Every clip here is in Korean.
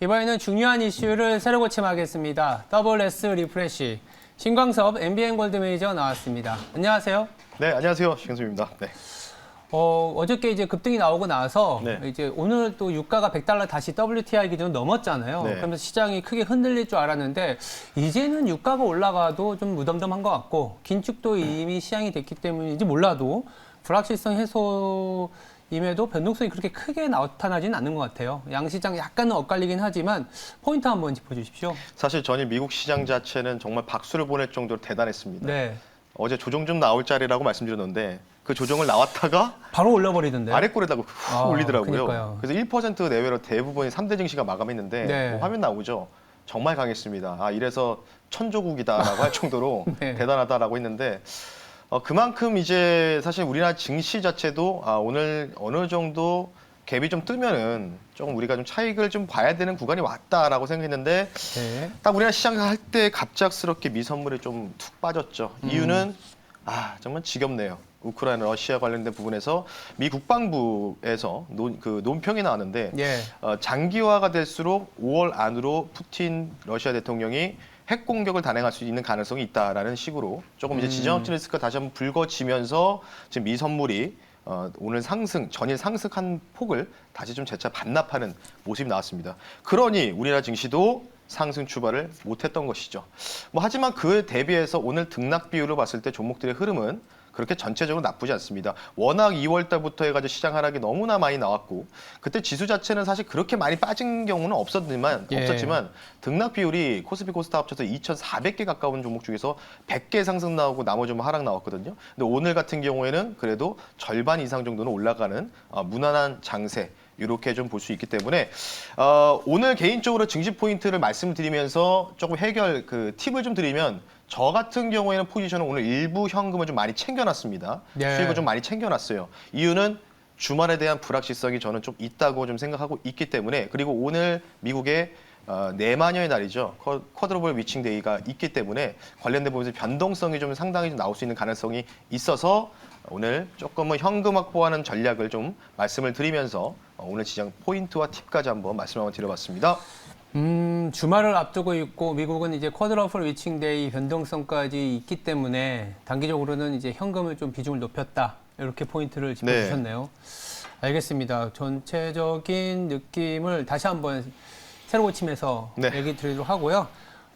이번에는 중요한 이슈를 새로 고침하겠습니다. WS 리프레시. 신광섭 MBN 골드 매니저 나왔습니다. 안녕하세요. 네, 안녕하세요. 신경수입니다. 네. 어저께 이제 급등이 나오고 나서 네. 이제 오늘 또 유가가 $100 다시 WTI 기준 넘었잖아요. 네. 그러면서 시장이 크게 흔들릴 줄 알았는데 이제는 유가가 올라가도 좀 무덤덤한 것 같고 긴축도 이미 시향이 됐기 때문인지 몰라도 불확실성 해소임에도 변동성이 그렇게 크게 나타나지는 않는 것 같아요. 양시장 약간은 엇갈리긴 하지만 포인트 한번 짚어주십시오. 사실 전일 미국 시장 자체는 정말 박수를 보낼 정도로 대단했습니다. 네, 어제 조정 좀 나올 자리라고 말씀드렸는데 그 조정을 나왔다가 바로 올려버리던데요. 아래 꼴에다가 훅 올리더라고요. 그러니까요. 그래서 1% 내외로 대부분이 3대 증시가 마감했는데 네. 뭐 화면 나오죠. 정말 강했습니다. 아, 이래서 천조국이다라고 할 정도로 네. 대단하다라고 했는데 그만큼 이제 사실 우리나라 증시 자체도 오늘 어느 정도 갭이 좀 뜨면은 조금 우리가 좀 차익을 좀 봐야 되는 구간이 왔다라고 생각했는데 네. 딱 우리나라 시장 할 때 갑작스럽게 미선물이 좀 툭 빠졌죠. 이유는 정말 지겹네요. 우크라이나 러시아 관련된 부분에서 미 국방부에서 논평이 나왔는데 예. 장기화가 될수록 5월 안으로 푸틴 러시아 대통령이 핵 공격을 단행할 수 있는 가능성이 있다라는 식으로 조금 이제 지정학적 리스크가 다시 한번 불거지면서 지금 미 선물이 오늘 전일 상승한 폭을 다시 좀 재차 반납하는 모습이 나왔습니다. 그러니 우리나라 증시도 상승 출발을 못했던 것이죠. 하지만 그에 대비해서 오늘 등락 비율을 봤을 때 종목들의 흐름은 그렇게 전체적으로 나쁘지 않습니다. 워낙 2월 달부터 해가지고 시장 하락이 너무나 많이 나왔고 그때 지수 자체는 사실 그렇게 많이 빠진 경우는 없었지만 등락 비율이 코스피 코스닥 합쳐서 2,400개 가까운 종목 중에서 100개 상승 나오고 나머지 하락 나왔거든요. 근데 오늘 같은 경우에는 그래도 절반 이상 정도는 올라가는 무난한 장세. 이렇게 좀 볼 수 있기 때문에 오늘 개인적으로 증시 포인트를 말씀드리면서 조금 해결 팁을 좀 드리면 저 같은 경우에는 포지션은 오늘 일부 현금을 좀 많이 챙겨놨습니다. 네. 수익을 좀 많이 챙겨놨어요. 이유는 주말에 대한 불확실성이 저는 좀 있다고 좀 생각하고 있기 때문에 그리고 오늘 미국의 내마녀의 날이죠. 쿼드러블 위칭 데이가 있기 때문에 관련된 부분에서 변동성이 좀 상당히 좀 나올 수 있는 가능성이 있어서 오늘 조금은 현금 확보하는 전략을 좀 말씀을 드리면서 오늘 시장 포인트와 팁까지 한번 말씀 한번 드려봤습니다. 주말을 앞두고 있고 미국은 이제 쿼드러플 위칭데이 변동성까지 있기 때문에 단기적으로는 이제 현금을 좀 비중을 높였다. 이렇게 포인트를 짚어주셨네요. 알겠습니다. 전체적인 느낌을 다시 한번 새로 고침해서 얘기 드리도록 하고요.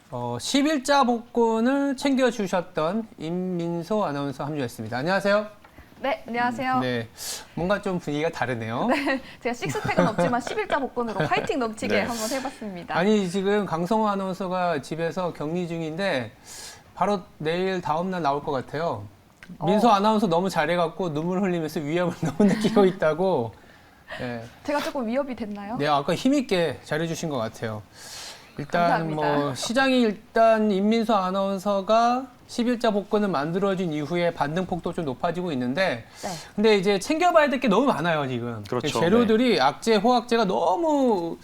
10일자 복권을 챙겨주셨던 임민소 아나운서 합류했습니다. 안녕하세요. 네, 안녕하세요. 네, 뭔가 좀 분위기가 다르네요. 네, 제가 식스팩은 없지만 10일자 복권으로 화이팅 넘치게 한번 해봤습니다. 아니, 지금 강성호 아나운서가 집에서 격리 중인데 바로 내일 다음날 나올 것 같아요. 민소 아나운서 너무 잘해갖고 눈물 흘리면서 위협을 너무 느끼고 있다고. 네. 제가 조금 위협이 됐나요? 네, 아까 힘있게 잘해주신 것 같아요. 일단 감사합니다. 시장이 일단 임민소 아나운서가 10일자 복권을 만들어진 이후에 반등폭도 좀 높아지고 있는데 네. 근데 이제 챙겨봐야 될 게 너무 많아요, 지금. 그렇죠. 재료들이 악재, 호악재가 너무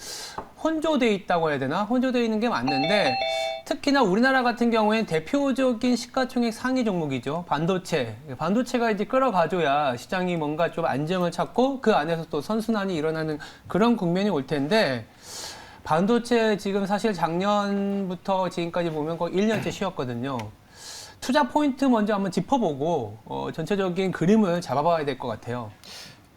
혼조돼 있다고 해야 되나? 혼조돼 있는 게 맞는데 특히나 우리나라 같은 경우에는 대표적인 시가총액 상위 종목이죠. 반도체. 반도체가 이제 끌어가줘야 시장이 뭔가 좀 안정을 찾고 그 안에서 또 선순환이 일어나는 그런 국면이 올 텐데 반도체 지금 사실 작년부터 지금까지 보면 거의 1년째 쉬었거든요. 투자 포인트 먼저 한번 짚어보고 전체적인 그림을 잡아봐야 될 것 같아요.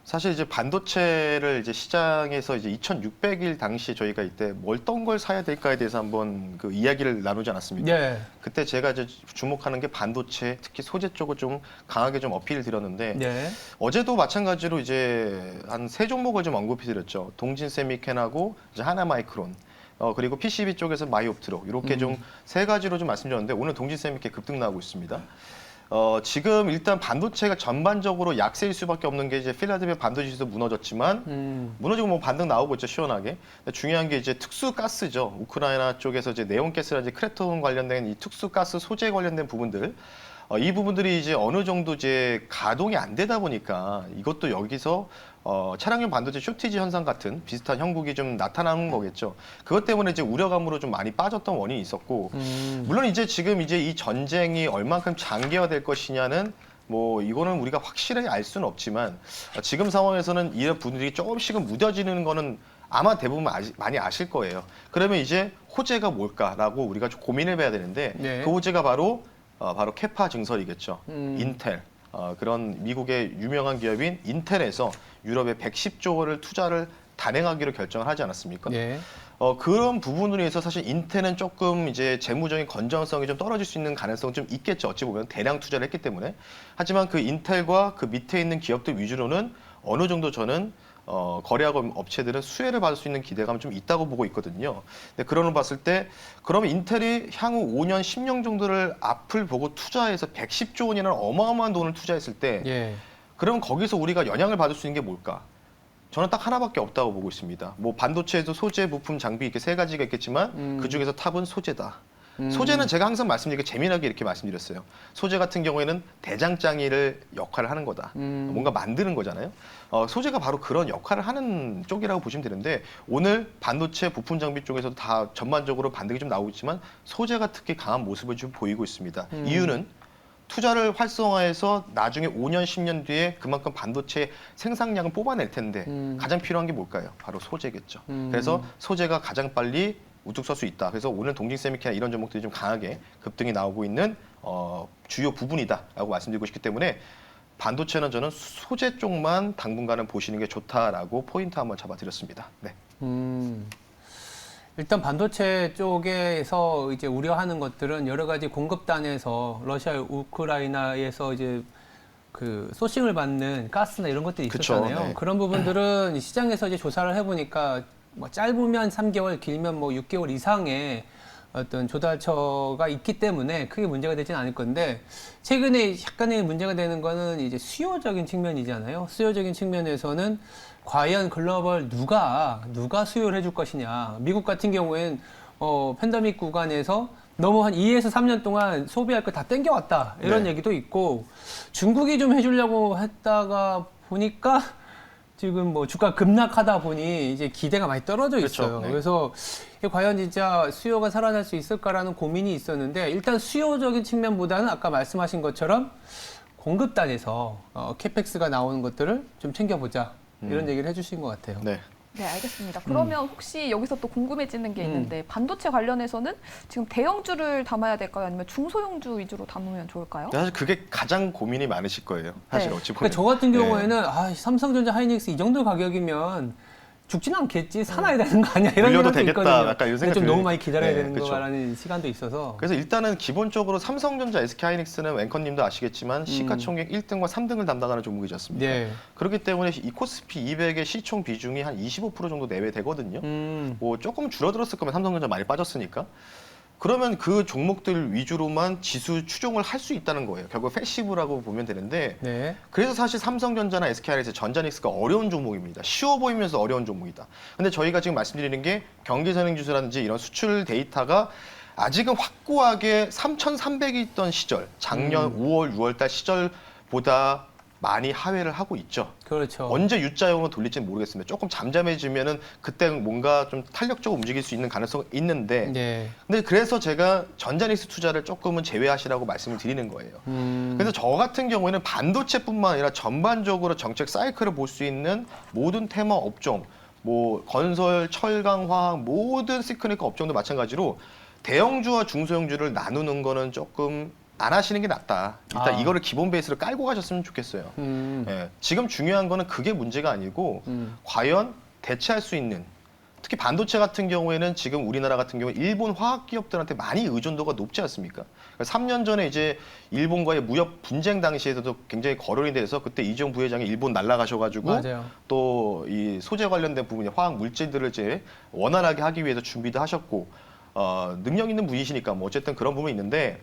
사실 이제 반도체를 이제 시장에서 이제 2,600일 당시 저희가 이때 어떤 걸 사야 될까에 대해서 한번 그 이야기를 나누지 않았습니까? 네. 그때 제가 이제 주목하는 게 반도체, 특히 소재 쪽을 좀 강하게 좀 어필을 드렸는데 네. 어제도 마찬가지로 이제 한 세 종목을 좀 언급해 드렸죠. 동진 세미켄하고 이제 하나마이크론. 그리고 PCB 쪽에서 마이옵트로 이렇게 좀 세 가지로 좀 말씀드렸는데 오늘 동진 세미켄 급등 나오고 있습니다. 지금 일단 반도체가 전반적으로 약세일 수밖에 없는 게 이제 필라델피아 반도체 지수도 무너졌지만 무너지고 뭐 반등 나오고 있죠, 시원하게. 중요한 게 이제 특수 가스죠. 우크라이나 쪽에서 이제 네온가스라든지 크레톤 관련된 이 특수 가스 소재 관련된 부분들. 이 부분들이 이제 어느 정도 이제 가동이 안 되다 보니까 이것도 여기서 차량용 반도체 쇼티지 현상 같은 비슷한 형국이 좀 나타나는 거겠죠. 그것 때문에 이제 우려감으로 좀 많이 빠졌던 원인이 있었고, 물론 이제 지금 이제 이 전쟁이 얼만큼 장기화될 것이냐는 뭐 이거는 우리가 확실하게 알 수는 없지만 지금 상황에서는 이런 분들이 조금씩은 무뎌지는 거는 아마 대부분 많이 아실 거예요. 그러면 이제 호재가 뭘까라고 우리가 좀 고민해 봐야 되는데 네. 그 호재가 바로 케파 증설이겠죠. 인텔. 그런 미국의 유명한 기업인 인텔에서 유럽에 110조 원을 투자를 단행하기로 결정을 하지 않았습니까? 네. 그런 부분으로 해서 사실 인텔은 조금 이제 재무적인 건전성이 좀 떨어질 수 있는 가능성은 좀 있겠죠. 어찌 보면 대량 투자를 했기 때문에. 하지만 그 인텔과 그 밑에 있는 기업들 위주로는 어느 정도 저는 거래하고 업체들은 수혜를 받을 수 있는 기대감이 좀 있다고 보고 있거든요. 근데 그런 걸 봤을 때 그러면 인텔이 향후 5년, 10년 정도를 앞을 보고 투자해서 110조 원이라는 어마어마한 돈을 투자했을 때 예. 그러면 거기서 우리가 영향을 받을 수 있는 게 뭘까? 저는 딱 하나밖에 없다고 보고 있습니다. 뭐 반도체에도 소재, 부품, 장비 이렇게 세 가지가 있겠지만 그 중에서 탑은 소재다. 소재는 제가 항상 말씀드리게 재미나게 이렇게 말씀드렸어요. 소재 같은 경우에는 대장장이를 역할을 하는 거다. 뭔가 만드는 거잖아요. 소재가 바로 그런 역할을 하는 쪽이라고 보시면 되는데 오늘 반도체 부품 장비 쪽에서도 다 전반적으로 반등이 좀 나오고 있지만 소재가 특히 강한 모습을 좀 보이고 있습니다. 이유는 투자를 활성화해서 나중에 5년, 10년 뒤에 그만큼 반도체 생산량을 뽑아낼 텐데 가장 필요한 게 뭘까요? 바로 소재겠죠. 그래서 소재가 가장 빨리 우뚝 설 수 있다. 그래서 오늘 동진세미키나 이런 종목들이 좀 강하게 급등이 나오고 있는 주요 부분이다라고 말씀드리고 싶기 때문에 반도체는 저는 소재 쪽만 당분간은 보시는 게 좋다라고 포인트 한번 잡아드렸습니다. 네. 일단 반도체 쪽에서 이제 우려하는 것들은 여러 가지 공급단에서 러시아, 우크라이나에서 이제 그 소싱을 받는 가스나 이런 것들이 그쵸, 있었잖아요. 네. 그런 부분들은 시장에서 이제 조사를 해보니까 뭐 짧으면 3개월, 길면 뭐 6개월 이상의 어떤 조달처가 있기 때문에 크게 문제가 되지는 않을 건데 최근에 약간의 문제가 되는 거는 이제 수요적인 측면이잖아요. 수요적인 측면에서는 과연 글로벌 누가 수요를 해줄 것이냐. 미국 같은 경우엔 팬데믹 구간에서 너무 한 2에서 3년 동안 소비할 거 다 땡겨왔다 이런 네. 얘기도 있고 중국이 좀 해주려고 했다가 보니까 지금 뭐 주가 급락하다 보니 이제 기대가 많이 떨어져 있어요. 그렇죠. 네. 그래서 이게 과연 진짜 수요가 살아날 수 있을까라는 고민이 있었는데 일단 수요적인 측면보다는 아까 말씀하신 것처럼 공급단에서 캐펙스가 나오는 것들을 좀 챙겨보자 이런 얘기를 해주신 것 같아요. 네. 네, 알겠습니다. 그러면 혹시 여기서 또 궁금해지는 게 있는데 반도체 관련해서는 지금 대형주를 담아야 될까요? 아니면 중소형주 위주로 담으면 좋을까요? 사실 그게 가장 고민이 많으실 거예요. 사실 네. 어찌 보면. 그러니까 저 같은 네. 경우에는 삼성전자, 하이닉스 이 정도 가격이면 죽지는 않겠지 사놔야 되는 거 아니야 이런 물려도 생각도 되겠다, 있거든요. 약간 이런 근데 생각이 좀 너무 들어요. 많이 기다려야 네, 되는 그쵸. 거라는 시간도 있어서 그래서 일단은 기본적으로 삼성전자, SK하이닉스는 앵커님도 아시겠지만 시가총액 1등과 3등을 담당하는 종목이지 않습니까? 네. 그렇기 때문에 이 코스피 200의 시총 비중이 한 25% 정도 내외되거든요. 뭐 조금 줄어들었을 거면 삼성전자 많이 빠졌으니까. 그러면 그 종목들 위주로만 지수 추종을 할 수 있다는 거예요. 결국 패시브라고 보면 되는데 네. 그래서 사실 삼성전자나 SK하이닉스, 전자닉스가 어려운 종목입니다. 쉬워 보이면서 어려운 종목이다. 근데 저희가 지금 말씀드리는 게 경기선행지수라든지 이런 수출 데이터가 아직은 확고하게 3,300이 있던 시절, 작년 5월, 6월 달 시절보다 많이 하회를 하고 있죠. 그렇죠. 언제 U자형으로 돌릴지는 모르겠습니다. 조금 잠잠해지면은 그때 뭔가 좀 탄력적으로 움직일 수 있는 가능성이 있는데 네. 근데 그래서 제가 전자닉스 투자를 조금은 제외하시라고 말씀을 드리는 거예요. 그래서 저 같은 경우에는 반도체뿐만 아니라 전반적으로 정책 사이클을 볼 수 있는 모든 테마 업종, 뭐 건설, 철강, 화학 모든 시크니커 업종도 마찬가지로 대형주와 중소형주를 나누는 거는 조금 안 하시는 게 낫다. 일단 이거를 기본 베이스로 깔고 가셨으면 좋겠어요. 예, 지금 중요한 거는 그게 문제가 아니고 과연 대체할 수 있는 특히 반도체 같은 경우에는 지금 우리나라 같은 경우에 일본 화학 기업들한테 많이 의존도가 높지 않습니까? 3년 전에 이제 일본과의 무역 분쟁 당시에도 굉장히 거론이 돼서 그때 이재용 부회장이 일본 날아가셔가지고 맞아요. 또 이 소재 관련된 부분이 화학 물질들을 이제 원활하게 하기 위해서 준비도 하셨고 능력 있는 분이시니까 뭐 어쨌든 그런 부분이 있는데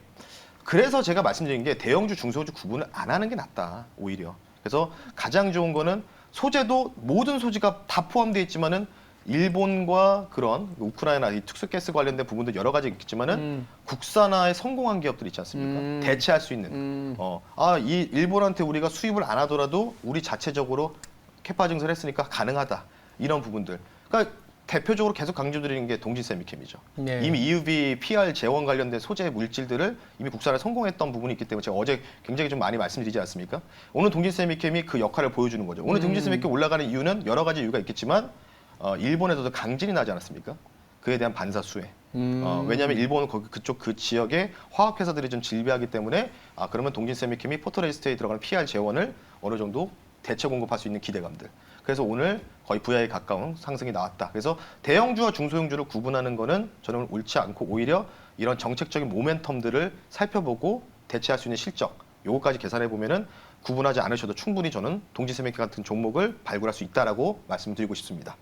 그래서 제가 말씀드린 게 대형주, 중소형주 구분을 안 하는 게 낫다 오히려. 그래서 가장 좋은 거는 소재도 모든 소재가 다 포함되어 있지만은 일본과 그런 우크라이나 이 특수가스 관련된 부분도 여러 가지 있겠지만은 국산화에 성공한 기업들 있지 않습니까? 대체할 수 있는. 이 일본한테 우리가 수입을 안 하더라도 우리 자체적으로 캐파 증설했으니까 가능하다. 이런 부분들. 그러니까 대표적으로 계속 강조드리는 게 동진세미캠이죠. 네. 이미 EUV, PR 재원 관련된 소재 물질들을 이미 국산에 성공했던 부분이 있기 때문에 제가 어제 굉장히 좀 많이 말씀드리지 않습니까? 오늘 동진세미캠이 그 역할을 보여주는 거죠. 오늘 동진세미캠 올라가는 이유는 여러 가지 이유가 있겠지만 일본에서도 강진이 나지 않았습니까? 그에 대한 반사 수혜. 왜냐하면 일본은 그쪽 그 지역에 화학회사들이 좀 질비하기 때문에 그러면 동진 세미캠이 포토레지스트에 들어가는 PR 재원을 어느 정도 대체 공급할 수 있는 기대감들. 그래서 오늘 거의 부야에 가까운 상승이 나왔다. 그래서 대형주와 중소형주를 구분하는 거는 저는 옳지 않고 오히려 이런 정책적인 모멘텀들을 살펴보고 대체할 수 있는 실적, 요거까지 계산해 보면은 구분하지 않으셔도 충분히 저는 동진 세미캠 같은 종목을 발굴할 수 있다라고 말씀드리고 싶습니다.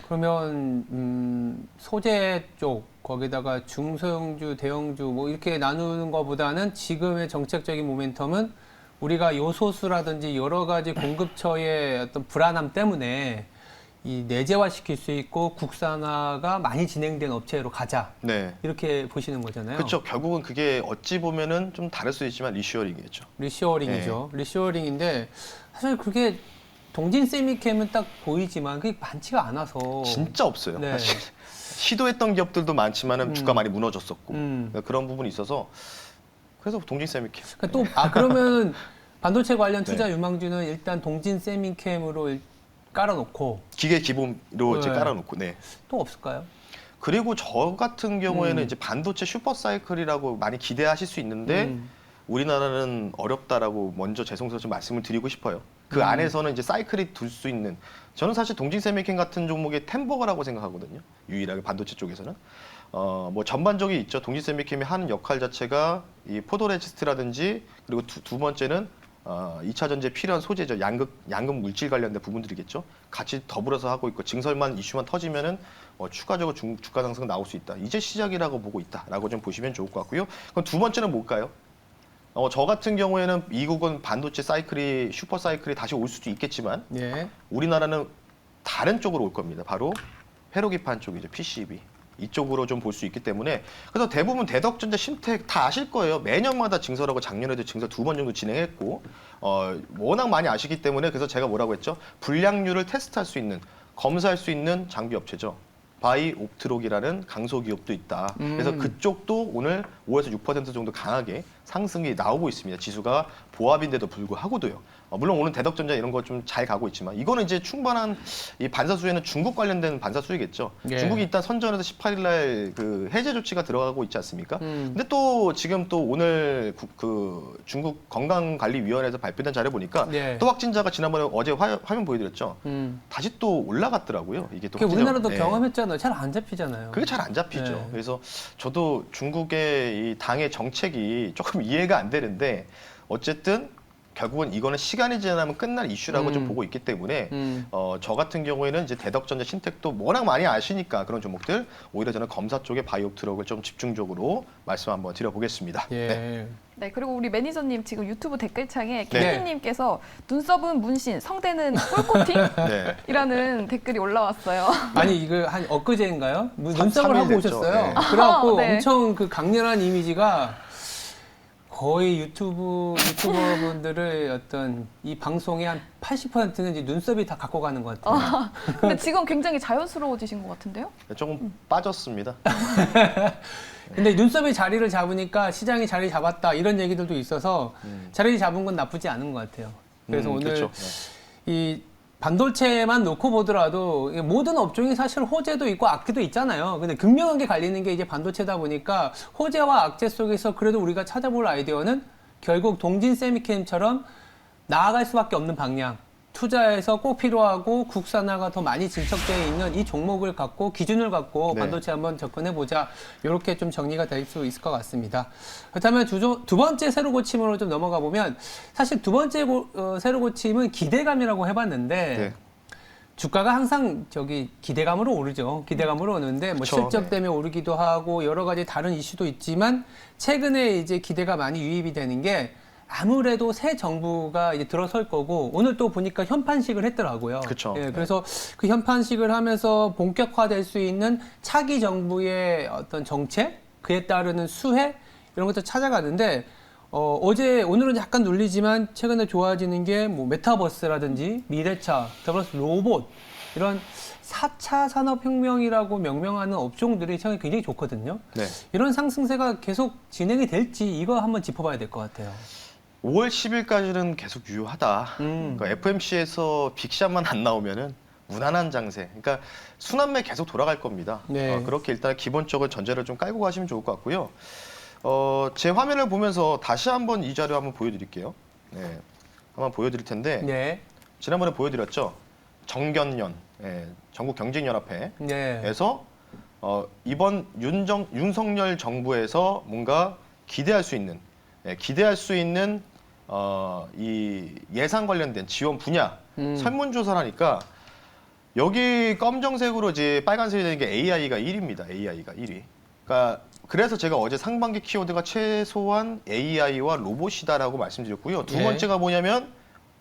그러면 소재 쪽 거기다가 중소형주, 대형주 뭐 이렇게 나누는 것보다는 지금의 정책적인 모멘텀은 우리가 요소수라든지 여러 가지 공급처의 어떤 불안함 때문에 이 내재화시킬 수 있고 국산화가 많이 진행된 업체로 가자. 네. 이렇게 보시는 거잖아요. 그렇죠. 결국은 그게 어찌 보면은 좀 다를 수 있지만 리슈어링이겠죠. 리쇼어링이죠. 리쇼어링인데 사실 그게 동진 세미캠은 딱 보이지만 그게 많지가 않아서 진짜 없어요. 네. 사실 시도했던 기업들도 많지만은 주가 많이 무너졌었고 그러니까 그런 부분이 있어서 그래서 동진 세미캠. 그러니까 그러면 반도체 관련 네. 투자 유망주는 일단 동진 세미캠으로 깔아놓고 기계 기본으로 이제 네. 깔아놓고 네. 또 없을까요? 그리고 저 같은 경우에는 이제 반도체 슈퍼 사이클이라고 많이 기대하실 수 있는데 우리나라는 어렵다라고 먼저 죄송스러워 좀 말씀을 드리고 싶어요. 그 안에서는 이제 사이클이 둘 수 있는 저는 사실 동진 세미캠 같은 종목의 템버거라고 생각하거든요. 유일하게 반도체 쪽에서는 뭐 전반적이 있죠. 동진 세미캠이 하는 역할 자체가 이 포도레지스트라든지 그리고 두 번째는 2차 전지에 필요한 소재죠. 양극 물질 관련된 부분들이겠죠. 같이 더불어서 하고 있고 증설만 이슈만 터지면은 추가적으로 주가 상승 나올 수 있다. 이제 시작이라고 보고 있다라고 좀 보시면 좋을 것 같고요. 그럼 두 번째는 뭘까요? 저 같은 경우에는 미국은 반도체 사이클이 슈퍼 사이클이 다시 올 수도 있겠지만 예. 우리나라는 다른 쪽으로 올 겁니다. 바로 회로기판 쪽이죠. PCB. 이쪽으로 좀 볼 수 있기 때문에 그래서 대부분 대덕전자, 신택 다 아실 거예요. 매년마다 증설하고 작년에도 증설 2번 정도 진행했고 워낙 많이 아시기 때문에 그래서 제가 뭐라고 했죠? 불량률을 테스트할 수 있는 검사할 수 있는 장비 업체죠. 바이 옵트록이라는 강소 기업도 있다. 그래서 그쪽도 오늘 5에서 6% 정도 강하게 상승이 나오고 있습니다. 지수가 보합인데도 불구하고도요. 물론 오늘 대덕전자 이런 거 좀 잘 가고 있지만 이거는 이제 충분한 이 반사 수혜는 중국 관련된 반사 수혜겠죠. 예. 중국이 일단 선전에서 18일 날 그 해제 조치가 들어가고 있지 않습니까? 근데 또 지금 또 오늘 그 중국 건강관리위원회에서 발표된 자료 보니까 네. 또 확진자가 지난번에 어제 화면 보여드렸죠. 다시 또 올라갔더라고요. 이게 또 그게 확진자- 우리나라도 네. 경험했잖아요. 잘 안 잡히잖아요. 그게 잘 안 잡히죠. 네. 그래서 저도 중국의 이 당의 정책이 조금 이해가 안 되는데 어쨌든 결국은 이거는 시간이 지나면 끝날 이슈라고 좀 보고 있기 때문에 저 같은 경우에는 이제 대덕전자, 신택도 워낙 많이 아시니까 그런 종목들 오히려 저는 검사 쪽에 바이오트럭을 좀 집중적으로 말씀 한번 드려보겠습니다. 예. 네. 네, 그리고 우리 매니저님 지금 유튜브 댓글창에 네. 케빈님께서 눈썹은 문신, 성대는 꿀코팅? 네. 이라는 댓글이 올라왔어요. 아니 이거 한 엊그제인가요? 눈썹을 3일 하고 됐죠. 오셨어요. 네. 그래갖고 네. 엄청 그 강렬한 이미지가 거의 유튜버분들의 어떤 이 방송의 한 80%는 이제 눈썹이 다 갖고 가는 것 같아요. 근데 지금 굉장히 자연스러워지신 것 같은데요? 조금 빠졌습니다. 근데 눈썹이 자리를 잡으니까 시장이 자리 잡았다 이런 얘기들도 있어서 자리 잡은 건 나쁘지 않은 것 같아요. 그래서 오늘 그렇죠. 이 반도체만 놓고 보더라도 모든 업종이 사실 호재도 있고 악재도 있잖아요. 근데 극명하게 갈리는 게 이제 반도체다 보니까 호재와 악재 속에서 그래도 우리가 찾아볼 아이디어는 결국 동진 세미캠처럼 나아갈 수밖에 없는 방향. 투자에서 꼭 필요하고 국산화가 더 많이 진척되어 있는 이 종목을 갖고 기준을 갖고 네. 반도체 한번 접근해보자. 이렇게 좀 정리가 될 수 있을 것 같습니다. 그렇다면 두 번째 세로 고침으로 좀 넘어가 보면 사실 두 번째 세로 고침은 기대감이라고 해봤는데 네. 주가가 항상 기대감으로 오르죠. 기대감으로 오는데 뭐 그쵸, 실적 네. 때문에 오르기도 하고 여러 가지 다른 이슈도 있지만 최근에 이제 기대가 많이 유입이 되는 게 아무래도 새 정부가 이제 들어설 거고 오늘 또 보니까 현판식을 했더라고요. 그쵸. 예, 네. 그래서 그 현판식을 하면서 본격화될 수 있는 차기 정부의 어떤 정책, 그에 따르는 수혜 이런 것들 찾아가는데 오늘은 약간 눌리지만 최근에 좋아지는 게 뭐 메타버스라든지 미래차, 더불어서 로봇 이런 4차 산업혁명이라고 명명하는 업종들이 굉장히 좋거든요. 네. 이런 상승세가 계속 진행이 될지 이거 한번 짚어봐야 될 것 같아요. 5월 10일까지는 계속 유효하다. 그러니까 FMC에서 빅샷만 안 나오면은 무난한 장세. 그러니까 순환매 계속 돌아갈 겁니다. 네. 그렇게 일단 기본적인 전제를 좀 깔고 가시면 좋을 것 같고요. 제 화면을 보면서 다시 한번 이 자료 한번 보여드릴게요. 네, 한번 보여드릴 텐데 네. 지난번에 보여드렸죠. 정견연, 전국경쟁연합회에서 네. 이번 윤석열 정부에서 뭔가 기대할 수 있는 이 예산 관련된 지원 분야 설문조사를 하니까 여기 검정색으로 이제 빨간색이 되는 게 AI가 1위입니다. AI가 1위. 그러니까 그래서 제가 어제 상반기 키워드가 최소한 AI와 로봇이다라고 말씀드렸고요. 두 네. 번째가 뭐냐면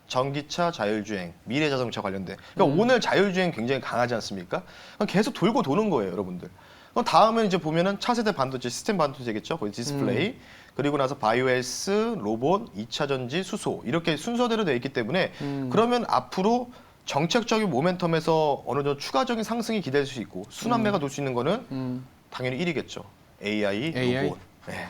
전기차, 자율주행, 미래자동차 관련된. 그러니까 오늘 자율주행 굉장히 강하지 않습니까? 그럼 계속 돌고 도는 거예요, 여러분들. 그럼 다음은 이제 보면은 차세대 반도체, 시스템 반도체겠죠. 거기 디스플레이. 그리고 나서 바이오에스, 로봇, 2차 전지, 수소 이렇게 순서대로 되어 있기 때문에 그러면 앞으로 정책적인 모멘텀에서 어느 정도 추가적인 상승이 기대될 수 있고 순환매가 돌 수 있는 거는 당연히 1위겠죠. AI, 로봇. 네.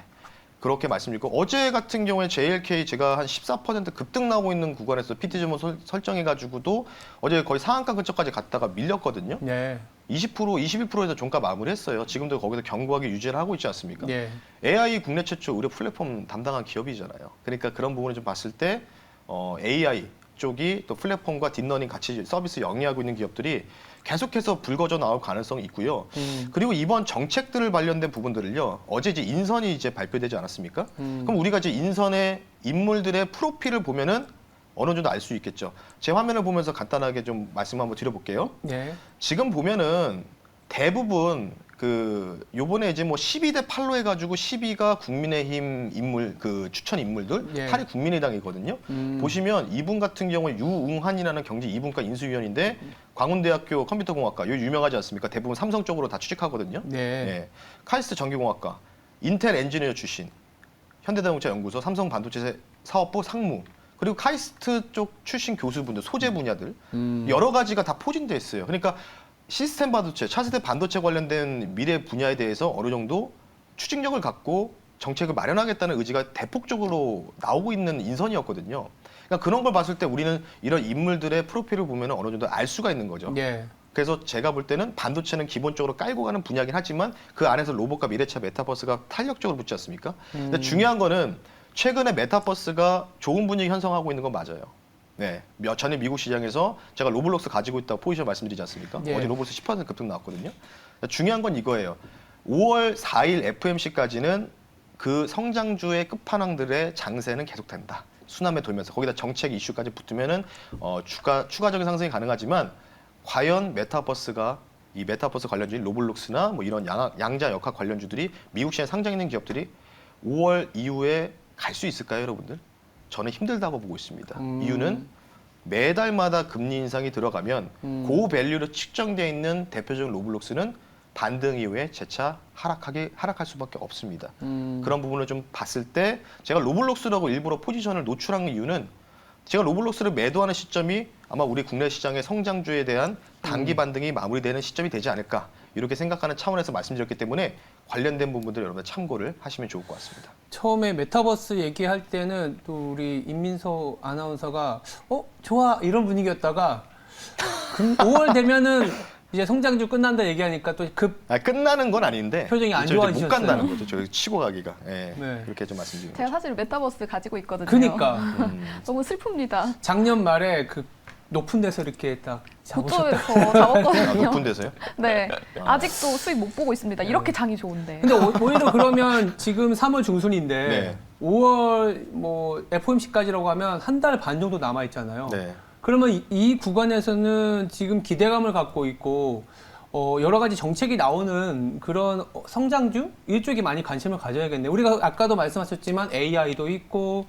그렇게 말씀드리고 어제 같은 경우에 JLK 제가 한 14% 급등 나오고 있는 구간에서 PT점을 설정해가지고도 어제 거의 상한가 근처까지 갔다가 밀렸거든요. 네. 20%, 21%에서 종가 마무리했어요. 지금도 거기서 견고하게 유지를 하고 있지 않습니까? 네. AI 국내 최초 의료 플랫폼 담당한 기업이잖아요. 그러니까 그런 부분을 좀 봤을 때 AI 쪽이 또 플랫폼과 딥러닝 같이 서비스 영위하고 있는 기업들이 계속해서 불거져 나올 가능성이 있고요. 그리고 이번 정책들 관련된 부분들을요. 어제 이제 인선이 이제 발표되지 않았습니까? 그럼 우리가 이제 인선의 인물들의 프로필을 보면은 어느 정도 알 수 있겠죠. 제 화면을 보면서 간단하게 좀 말씀 한번 드려볼게요. 네. 지금 보면은 대부분 요번에 이제 뭐 12대 8로 해가지고 12가 국민의힘 인물 추천 인물들 예. 8이 국민의당이거든요. 보시면 이분 같은 경우에 유웅한이라는 경제 2분과 인수위원인데 광운대학교 컴퓨터공학과 요 유명하지 않습니까? 대부분 삼성 쪽으로 다 취직하거든요. 네. 예. 카이스트 전기공학과, 인텔 엔지니어 출신, 현대자동차 연구소, 삼성 반도체 사업부 상무. 그리고 카이스트 쪽 출신 교수분들, 소재 분야들 여러 가지가 다 포진돼 있어요. 그러니까 시스템 반도체, 차세대 반도체 관련된 미래 분야에 대해서 어느 정도 추진력을 갖고 정책을 마련하겠다는 의지가 대폭적으로 나오고 있는 인선이었거든요. 그러니까 그런 걸 봤을 때 우리는 이런 인물들의 프로필을 보면 어느 정도 알 수가 있는 거죠. 네. 그래서 제가 볼 때는 반도체는 기본적으로 깔고 가는 분야긴 하지만 그 안에서 로봇과 미래차 메타버스가 탄력적으로 붙지 않습니까? 근데 중요한 거는 최근에 메타버스가 좋은 분위기 형성하고 있는 건 맞아요. 네, 전에 미국 시장에서 제가 로블록스 가지고 있다고 포지션 말씀드리지 않습니까? 예. 어제 로블록스 10% 급등 나왔거든요. 중요한 건 이거예요. 5월 4일 FMC까지는 그 성장주의 끝판왕들의 장세는 계속된다. 순환매 돌면서 거기다 정책 이슈까지 붙으면은 추가적인 상승이 가능하지만 과연 메타버스가 이 메타버스 관련주인 로블록스나 뭐 이런 양자 역학 관련주들이 미국 시장에 상장 있는 기업들이 5월 이후에 갈 수 있을까요, 여러분들? 저는 힘들다고 보고 있습니다. 이유는 매달마다 금리 인상이 들어가면 고밸류로 측정되어 있는 대표적인 로블록스는 반등 이후에 재차 하락할 수밖에 없습니다. 그런 부분을 좀 봤을 때 제가 로블록스라고 일부러 포지션을 노출한 이유는 제가 로블록스를 매도하는 시점이 아마 우리 국내 시장의 성장주에 대한 단기 반등이 마무리되는 시점이 되지 않을까 이렇게 생각하는 차원에서 말씀드렸기 때문에 관련된 부분들 여러분들 참고를 하시면 좋을 것 같습니다. 처음에 메타버스 얘기할 때는 또 우리 임민서 아나운서가 좋아 이런 분위기였다가 5월 되면은 이제 성장주 끝난다 얘기하니까 또 끝나는 건 아닌데 표정이 안 이제 못 좋아지셨어요. 간다는 거죠. 저기 치고 가기가. 예, 네. 그렇게 좀 말씀드리는 제가 거죠. 사실 메타버스 가지고 있거든요. 그니까 너무 슬픕니다. 작년 말에 그 높은 데서 이렇게 딱 잡으셨다. 고점에서 잡았거든요. 높은 데서요? 네, 아직도 수익 못 보고 있습니다. 이렇게 장이 좋은데. 근데 오히려 그러면 지금 3월 중순인데 네. 5월 뭐 FOMC까지라고 하면 한 달 반 정도 남아 있잖아요. 네. 그러면 이 구간에서는 지금 기대감을 갖고 있고 여러 가지 정책이 나오는 그런 성장주 이쪽에 많이 관심을 가져야겠네요. 우리가 아까도 말씀하셨지만 AI도 있고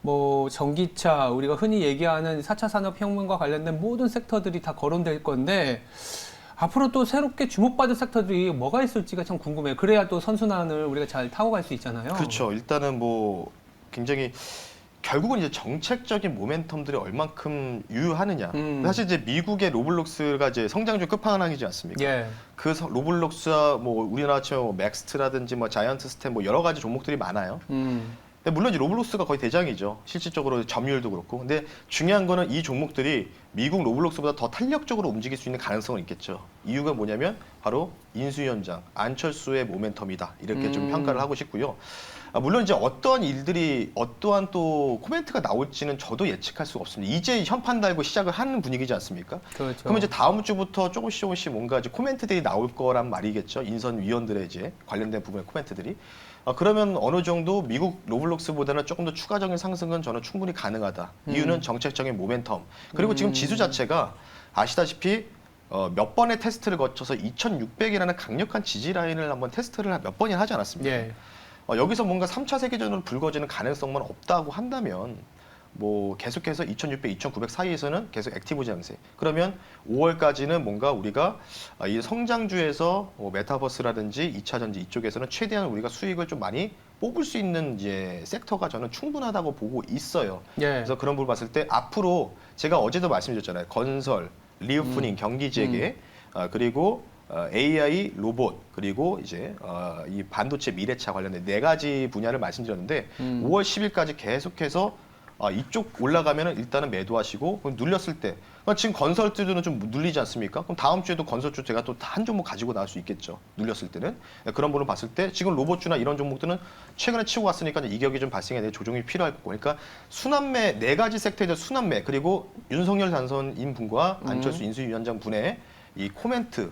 뭐 전기차 우리가 흔히 얘기하는 4차 산업혁명과 관련된 모든 섹터들이 다 거론될 건데 앞으로 또 새롭게 주목받을 섹터들이 뭐가 있을지가 참 궁금해요. 그래야 또 선순환을 우리가 잘 타고 갈 수 있잖아요. 그렇죠. 일단은 뭐 굉장히 결국은 이제 정책적인 모멘텀들이 얼만큼 유효하느냐. 사실 이제 미국의 로블록스가 이제 성장주 끝판왕이지 않습니까? 예. 그 로블록스와 뭐 우리나라처럼 뭐 맥스트라든지 뭐 자이언트 스텝 뭐 여러 가지 종목들이 많아요. 근데 물론 이제 로블록스가 거의 대장이죠. 실질적으로 점유율도 그렇고. 근데 중요한 거는 이 종목들이 미국 로블록스보다 더 탄력적으로 움직일 수 있는 가능성은 있겠죠. 이유가 뭐냐면 바로 인수위원장 안철수의 모멘텀이다. 이렇게 좀 평가를 하고 싶고요. 물론 이제 어떠한 일들이 어떠한 또 코멘트가 나올지는 저도 예측할 수가 없습니다. 이제 현판 달고 시작을 하는 분위기지 않습니까? 그렇죠. 그러면 이제 다음 주부터 조금씩 뭔가 이제 코멘트들이 나올 거란 말이겠죠. 인선위원들의 이제 관련된 부분의 코멘트들이. 그러면 어느 정도 미국 로블록스보다는 조금 더 추가적인 상승은 저는 충분히 가능하다. 이유는 정책적인 모멘텀. 그리고 지금 지수 자체가 아시다시피 몇 번의 테스트를 거쳐서 2600이라는 강력한 지지 라인을 한번 테스트를 몇 번이나 하지 않았습니까? 예. 여기서 뭔가 3차 세계전으로 불거지는 가능성만 없다고 한다면 뭐 계속해서 2600, 2900 사이에서는 계속 액티브 장세. 그러면 5월까지는 뭔가 우리가 이 성장주에서 뭐 메타버스라든지 2차 전지 이쪽에서는 최대한 우리가 수익을 좀 많이 뽑을 수 있는 이제 섹터가 저는 충분하다고 보고 있어요. 예. 그래서 그런 부분 봤을 때 앞으로 제가 어제도 말씀드렸잖아요. 건설, 리오프닝, 경기재개, 그리고 AI, 로봇, 그리고 이제 이 반도체 미래차 관련된 4가지 분야를 말씀드렸는데 5월 10일까지 계속해서 이쪽 올라가면은 일단은 매도하시고 그럼 눌렸을 때 지금 건설주들은 좀 눌리지 않습니까? 그럼 다음 주에도 건설주 제가 또 한 종목 가지고 나올 수 있겠죠. 눌렸을 때는 그런 부분을 봤을 때 지금 로봇주나 이런 종목들은 최근에 치고 갔으니까 이격이 좀 발생해야 돼 조정이 필요할 거고 그러니까 순환매 4가지 섹터에 대한 순환매 그리고 윤석열 당선인 분과 안철수 인수위원장 분의 이 코멘트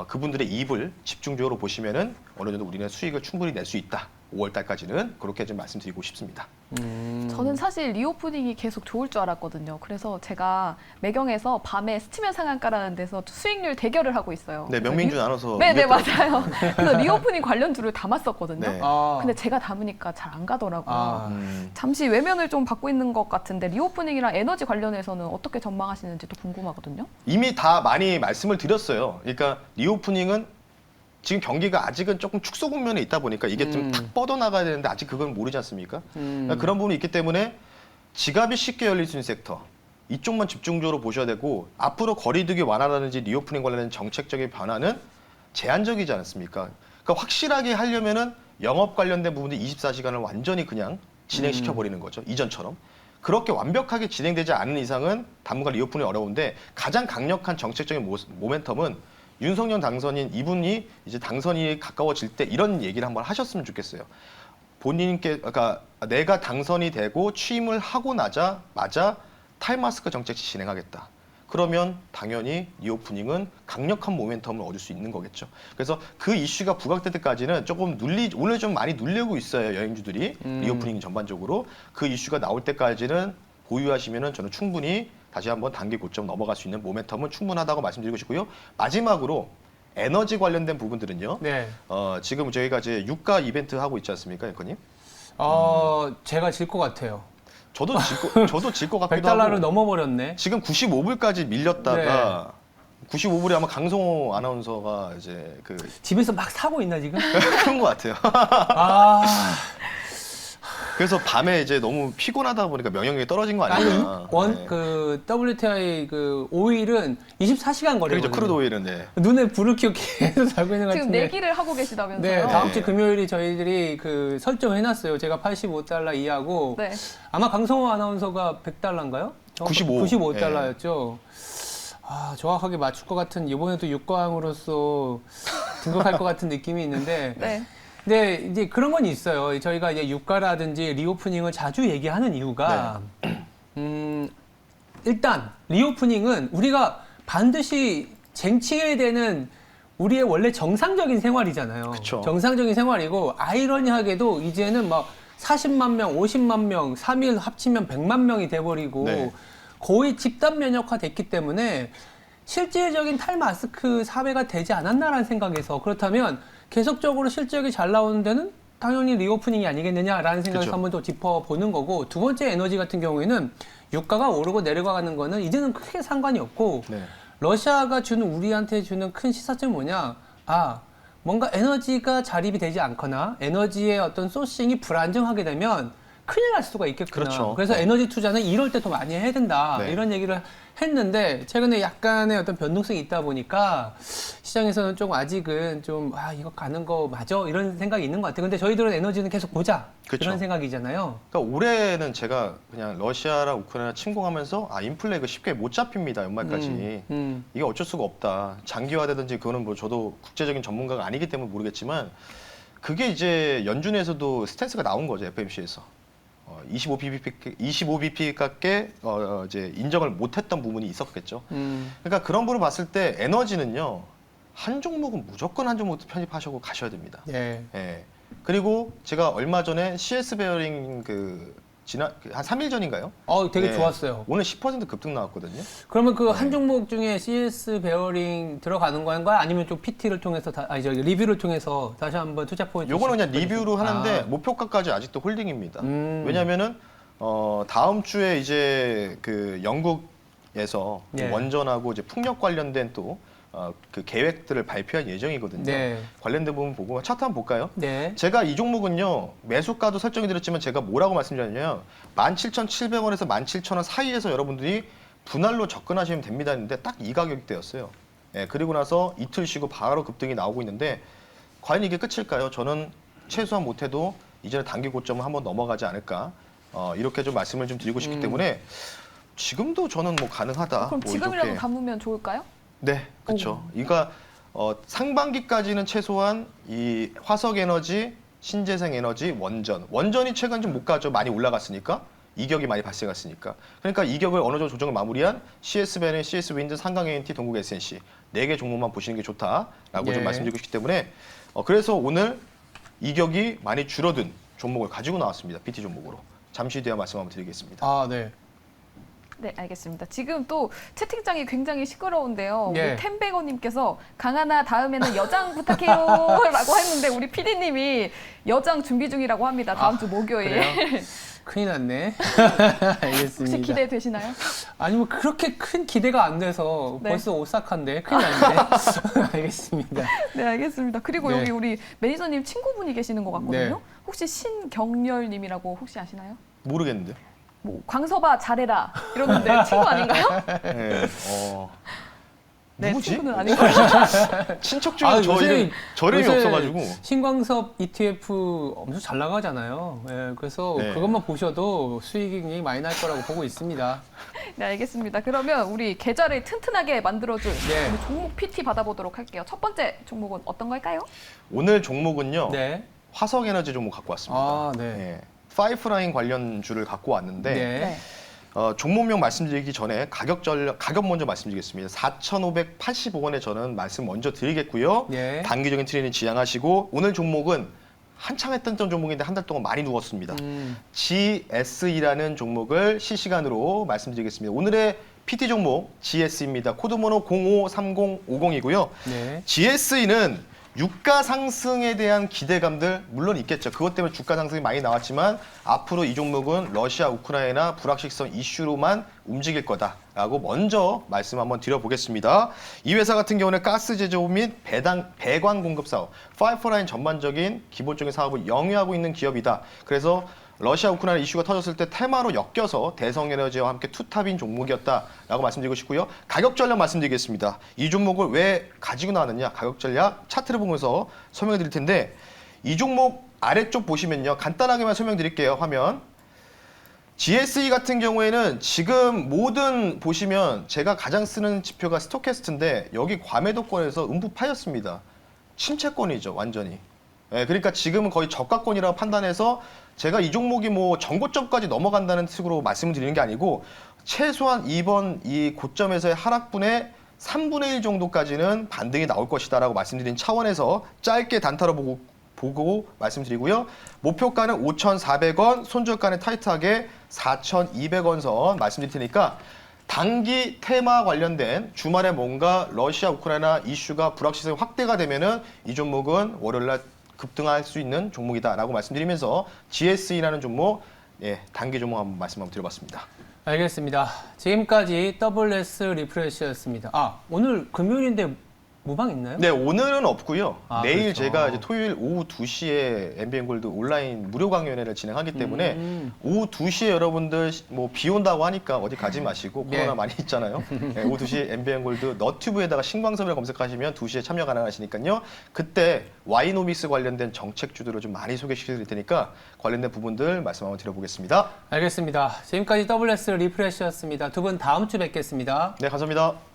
그분들의 입을 집중적으로 보시면은 어느 정도 우리는 수익을 충분히 낼 수 있다. 5월 달까지는 그렇게 좀 말씀드리고 싶습니다. 저는 사실 리오프닝이 계속 좋을 줄 알았거든요. 그래서 제가 매경에서 밤에 스치면 상한가라는 데서 수익률 대결을 하고 있어요. 네, 명민준 아나운서. 네, 맞아요. 그래서 리오프닝 관련주를 담았었거든요. 네. 근데 제가 담으니까 잘 안 가더라고요. 음. 잠시 외면을 좀 받고 있는 것 같은데 리오프닝이랑 에너지 관련해서는 어떻게 전망하시는지 또 궁금하거든요. 이미 다 많이 말씀을 드렸어요. 그러니까 리오프닝은 지금 경기가 아직은 조금 축소 국면에 있다 보니까 이게 좀 탁 뻗어나가야 되는데 아직 그건 모르지 않습니까? 그러니까 그런 부분이 있기 때문에 지갑이 쉽게 열릴 수 있는 섹터 이쪽만 집중적으로 보셔야 되고 앞으로 거리두기 완화라든지 리오프닝 관련된 정책적인 변화는 제한적이지 않습니까? 그러니까 확실하게 하려면은 영업 관련된 부분들 24시간을 완전히 그냥 진행시켜 버리는 거죠. 이전처럼. 그렇게 완벽하게 진행되지 않은 이상은 당분간 리오프닝이 어려운데 가장 강력한 정책적인 모멘텀은 윤석열 당선인 이분이 이제 당선이 가까워질 때 이런 얘기를 한번 하셨으면 좋겠어요. 본인께 그러니까 내가 당선이 되고 취임을 하고 나자마자 탈마스크 정책 진행하겠다. 그러면 당연히 리오프닝은 강력한 모멘텀을 얻을 수 있는 거겠죠. 그래서 그 이슈가 부각될 때까지는 조금 오늘 좀 많이 눌리고 있어요. 여행주들이 리오프닝 전반적으로 그 이슈가 나올 때까지는 보유하시면은 저는 충분히 다시 한번 단기 고점 넘어갈 수 있는 모멘텀은 충분하다고 말씀드리고 싶고요. 마지막으로 에너지 관련된 부분들은요. 네. 지금 저희가 이제 유가 이벤트 하고 있지 않습니까, 앵커님? 제가 질 것 같아요. 저도 질 것 같기도 100달러를 하고. 넘어버렸네. 지금 95불까지 밀렸다가 95불에 아마 강성호 아나운서가 이제 그 집에서 막 사고 있나 지금? 그런 것 같아요. 아, 그래서 밤에 이제 너무 피곤하다 보니까 명령력이 떨어진 거 아니냐. 네. 그 WTI 그 오일은 24시간 거리거든요. 그렇죠. 크루드 오일은 네. 눈에 불을 켜고 계속 살고 있는 것 지금 같은데. 내기를 하고 계시다면서요? 네, 다음 주 네. 금요일이 저희들이 그 설정해놨어요. 제가 85달러 이하고 네. 아마 강성호 아나운서가 100달러인가요? 95. 95달러였죠. 정확하게 맞출 것 같은 이번에도 육광으로서 등극할 것 같은 느낌이 있는데. 네. 근데 이제 그런 건 있어요. 저희가 이제 유가라든지 리오프닝을 자주 얘기하는 이유가 일단 리오프닝은 우리가 반드시 쟁취해야 되는 우리의 원래 정상적인 생활이잖아요. 그쵸. 정상적인 생활이고 아이러니하게도 이제는 막 40만 명, 50만 명, 3일 합치면 100만 명이 돼버리고 네. 거의 집단 면역화 됐기 때문에 실질적인 탈마스크 사회가 되지 않았나라는 생각에서 그렇다면 계속적으로 실적이 잘 나오는 데는 당연히 리오프닝이 아니겠느냐라는 생각에서 그쵸. 한번 더 짚어보는 거고 두 번째 에너지 같은 경우에는 유가가 오르고 내려가는 거는 이제는 크게 상관이 없고 네. 러시아가 주는 우리한테 주는 큰 시사점은 뭐냐 뭔가 에너지가 자립이 되지 않거나 에너지의 어떤 소싱이 불안정하게 되면 큰일 날 수가 있겠구나. 그렇죠. 그래서 에너지 투자는 이럴 때 더 많이 해야 된다. 네. 이런 얘기를 했는데 최근에 약간의 어떤 변동성이 있다 보니까 시장에서는 좀 아직은 좀 이거 가는 거 맞아? 이런 생각이 있는 것 같아요. 근데 저희들은 에너지는 계속 보자. 그쵸. 이런 생각이잖아요. 그러니까 올해는 제가 그냥 러시아랑 우크라이나 침공하면서 인플레 이거 쉽게 못 잡힙니다. 연말까지. 이게 어쩔 수가 없다. 장기화되든지 그거는 뭐 저도 국제적인 전문가가 아니기 때문에 모르겠지만 그게 이제 연준에서도 스탠스가 나온 거죠. FMC에서. 25bp밖에 이제 인정을 못했던 부분이 있었겠죠. 그러니까 그런 부분을 봤을 때 에너지는요. 한 종목은 무조건 한 종목 편입하시고 가셔야 됩니다. 예. 예. 그리고 제가 얼마 전에 CS 베어링 한 3일 전인가요? 되게 네. 좋았어요. 오늘 10% 급등 나왔거든요. 그러면 그 한 종목 중에 CS 베어링 들어가는 건가요? 아니면 좀 PT를 통해서 리뷰를 통해서 다시 한번 투자 포인트? 요거는 그냥 리뷰로 하는데 목표가까지 아직도 홀딩입니다. 왜냐면은 다음 주에 이제 그 영국에서 네. 원전하고 이제 풍력 관련된 또 그 계획들을 발표할 예정이거든요. 네. 관련된 부분 보고 차트 한번 볼까요? 네. 제가 이 종목은요, 매수가도 설정해 드렸지만 제가 뭐라고 말씀드렸냐면 17,700원에서 17,000원 사이에서 여러분들이 분할로 접근하시면 됩니다 했는데 딱 이 가격대였어요. 예, 그리고 나서 이틀 쉬고 바로 급등이 나오고 있는데 과연 이게 끝일까요? 저는 최소한 못해도 이제는 단기 고점을 한번 넘어가지 않을까 이렇게 좀 말씀을 좀 드리고 싶기 때문에 지금도 저는 뭐 가능하다. 그럼 뭐 지금이라도 이렇게. 담으면 좋을까요? 네, 그렇죠. 그러니까 상반기까지는 최소한 이 화석에너지, 신재생에너지, 원전이 최근 좀 못 가죠. 많이 올라갔으니까. 이격이 많이 발생했으니까. 그러니까 이격을 어느 정도 조정을 마무리한 CS벤, CS윈드, 상강 A&T, 동국 SNC 4개 종목만 보시는 게 좋다라고 예. 좀 말씀드리고 싶기 때문에 그래서 오늘 이격이 많이 줄어든 종목을 가지고 나왔습니다. PT 종목으로. 잠시 뒤에 말씀 한번 드리겠습니다. 네. 네, 알겠습니다. 지금 또 채팅창이 굉장히 시끄러운데요. 예. 우리 템베거님께서 강하나 다음에는 여장 부탁해요라고 했는데 우리 PD님이 여장 준비 중이라고 합니다. 다음 주 목요일. 그래요? 큰일 났네. 알겠습니다. 혹시 기대되시나요? 아니 뭐 그렇게 큰 기대가 안 돼서 네. 벌써 오싹한데 큰일 났네. 알겠습니다. 네, 알겠습니다. 그리고 네. 여기 우리 매니저님 친구분이 계시는 것 같거든요. 네. 혹시 신경렬님이라고 혹시 아시나요? 모르겠는데요. 뭐 광서봐 잘해라 이러는데 친구 아닌가요? 네. 네, 누구지? 친구는 아닌가요? 친척 중에 저 이름이 요새 없어가지고. 신광섭 ETF 엄청 잘 나가잖아요. 예, 그래서 네. 그것만 보셔도 수익이 많이 날 거라고 보고 있습니다. 네, 알겠습니다. 그러면 우리 계좌를 튼튼하게 만들어줄 네. 우리 종목 PT 받아보도록 할게요. 첫 번째 종목은 어떤 걸까요? 오늘 종목은요. 네. 화석에너지 종목 갖고 왔습니다. 네. 예. 파이프라인 관련주를 갖고 왔는데 네. 종목명 말씀드리기 전에 가격 먼저 말씀드리겠습니다. 4,585원에 저는 말씀 먼저 드리겠고요. 네. 단기적인 트렌드 지향하시고 오늘 종목은 한창 했던 종목인데 한 달 동안 많이 누웠습니다. GSE라는 종목을 실시간으로 말씀드리겠습니다. 오늘의 PT 종목 GS입니다. 코드번호 053050이고요. 네. GSE는 유가 상승에 대한 기대감들 물론 있겠죠. 그것 때문에 주가 상승이 많이 나왔지만 앞으로 이 종목은 러시아, 우크라이나 불확실성 이슈로만 움직일 거다라고 먼저 말씀 한번 드려보겠습니다. 이 회사 같은 경우는 가스 제조 및 배관 공급 사업, 파이프라인 전반적인 기본적인 사업을 영위하고 있는 기업이다. 그래서 러시아 우크라이나 이슈가 터졌을 때 테마로 엮여서 대성에너지와 함께 투탑인 종목이었다라고 말씀드리고 싶고요. 가격 전략 말씀드리겠습니다. 이 종목을 왜 가지고 나왔느냐 가격 전략 차트를 보면서 설명해 드릴 텐데 이 종목 아래쪽 보시면요. 간단하게만 설명드릴게요. 화면. GSE 같은 경우에는 지금 모든 보시면 제가 가장 쓰는 지표가 스토캐스트인데 여기 과매도권에서 음부 파였습니다. 침체권이죠. 완전히. 예, 그러니까 지금은 거의 저가권이라고 판단해서 제가 이 종목이 뭐 전고점까지 넘어간다는 식으로 말씀을 드리는 게 아니고 최소한 이번 이 고점에서의 하락분의 3분의 1 정도까지는 반등이 나올 것이다라고 말씀드린 차원에서 짧게 단타로 보고 말씀드리고요. 목표가는 5,400원, 손절가는 타이트하게 4,200원 선 말씀드릴 테니까 단기 테마 관련된 주말에 뭔가 러시아, 우크라이나 이슈가 불확실성이 확대가 되면은 이 종목은 월요일날 급등할 수 있는 종목이다라고 말씀드리면서 GSE라는 종목, 단기 종목 한번 말씀 한번 드려봤습니다. 알겠습니다. 지금까지 WS 리프레시였습니다. 오늘 금요일인데 무방 있나요? 네, 오늘은 없고요. 아, 내일 그렇죠. 제가 이제 토요일 오후 2시에 MBN 골드 온라인 무료 강연회를 진행하기 때문에 오후 2시에 여러분들 뭐 비 온다고 하니까 어디 가지 마시고 네. 코로나 많이 있잖아요. 네, 오후 2시에 MBN 골드 너튜브에다가 신광섭이라 검색하시면 2시에 참여 가능하시니까요. 그때 와이노믹스 관련된 정책주들을 좀 많이 소개시켜 드릴 테니까 관련된 부분들 말씀 한번 드려보겠습니다. 알겠습니다. 지금까지 WS 리프레시였습니다. 두 분 다음 주 뵙겠습니다. 네, 감사합니다.